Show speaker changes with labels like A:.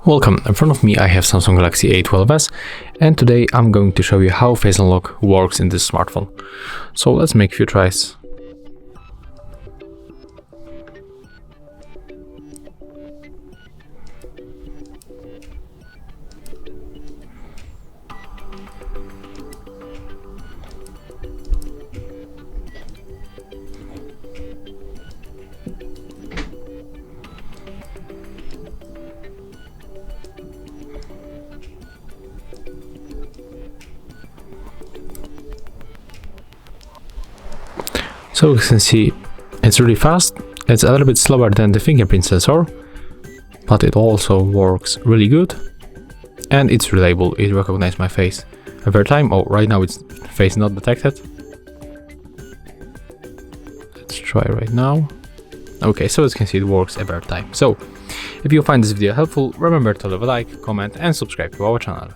A: Welcome, in front of me I have Samsung Galaxy A12s, and today I'm going to show you how Face Unlock works in this smartphone. So let's make a few tries. So you can see it's really fast. It's a little bit slower than the fingerprint sensor, but it also works really good, and it's reliable. It recognizes my face every time. Oh, right now it's face not detected. Let's try right now. Okay, so as you can see, it works every time. So if you find this video helpful, remember to leave a like, comment and subscribe to our channel.